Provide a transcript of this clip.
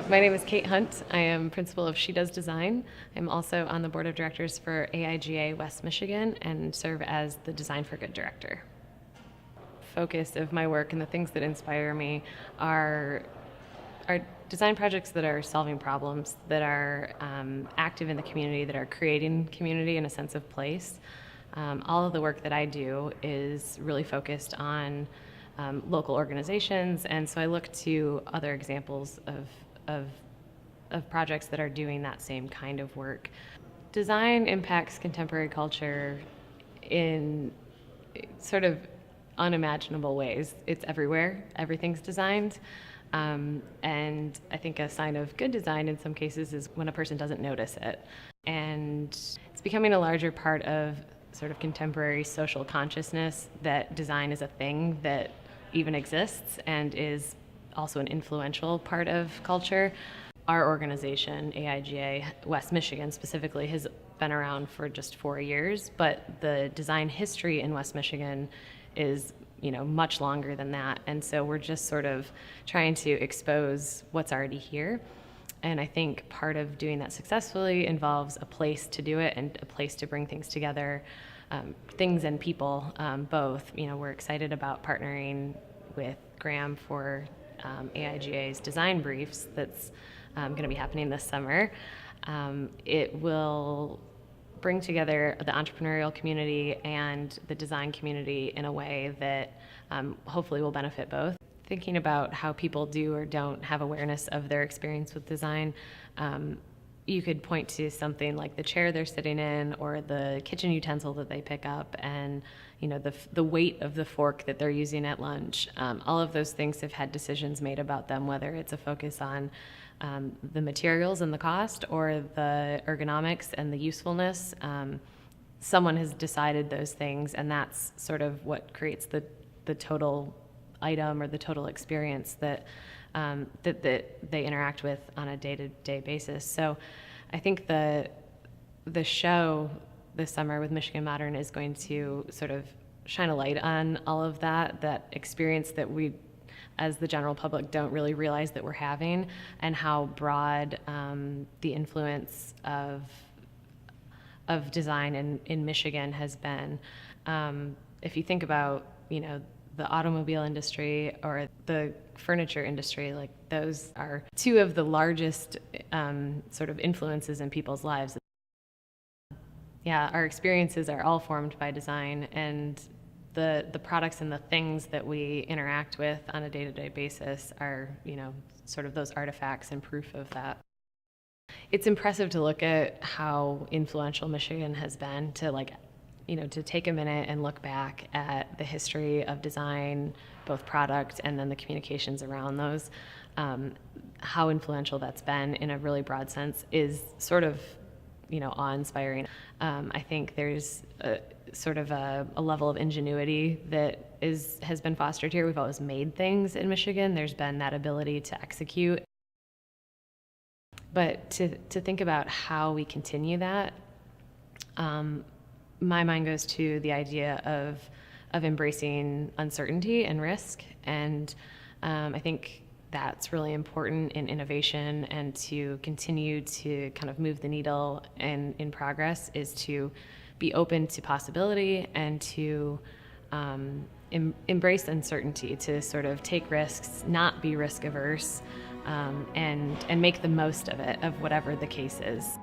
My name is Kate Hunt. I am principal of She Does Design. I'm also on the board of directors for AIGA West Michigan and serve as the Design for Good director. Focus of my work and the things that inspire me are design projects that are solving problems, that are active in the community, that are creating community and a sense of place. All of the work that I do is really focused on local organizations, and so I look to other examples of projects that are doing that same kind of work. Design impacts contemporary culture in sort of unimaginable ways. It's everywhere. Everything's designed. And I think a sign of good design in some cases is when a person doesn't notice it. And it's becoming a larger part of sort of contemporary social consciousness that design is a thing that even exists and is also an influential part of culture. Our organization, AIGA West Michigan specifically, has been around for just 4 years, but the design history in West Michigan is much longer than that. And so we're just sort of trying to expose what's already here. And I think part of doing that successfully involves a place to do it and a place to bring things together, things and people, both. We're excited about partnering with Graham for AIGA's design briefs that's going to be happening this summer. It will bring together the entrepreneurial community and the design community in a way that hopefully will benefit both. Thinking about how people do or don't have awareness of their experience with design, you could point to something like the chair they're sitting in or the kitchen utensil that they pick up and the weight of the fork that they're using at lunch. All of those things have had decisions made about them, whether it's a focus on the materials and the cost or the ergonomics and the usefulness. Someone has decided those things, and that's sort of what creates the total item or the total experience that they interact with on a day-to-day basis. So I think the show this summer with Michigan Modern is going to sort of shine a light on all of that experience that we as the general public don't really realize that we're having, and how broad the influence of design in Michigan has been. If you think about the automobile industry or the furniture industry, like those are two of the largest sort of influences in people's lives. Yeah, our experiences are all formed by design, and the products and the things that we interact with on a day-to-day basis are, sort of those artifacts and proof of that. It's impressive to look at how influential Michigan has been to take a minute and look back at the history of design, both product and then the communications around those. How influential that's been in a really broad sense is sort of awe-inspiring. I think there's sort of a level of ingenuity that has been fostered here. We've always made things in Michigan. There's been that ability to execute. But to think about how we continue that, my mind goes to the idea of embracing uncertainty and risk. And I think that's really important in innovation, and to continue to kind of move the needle and in progress is to be open to possibility and to embrace uncertainty, to sort of take risks, not be risk averse, and make the most of it, of whatever the case is.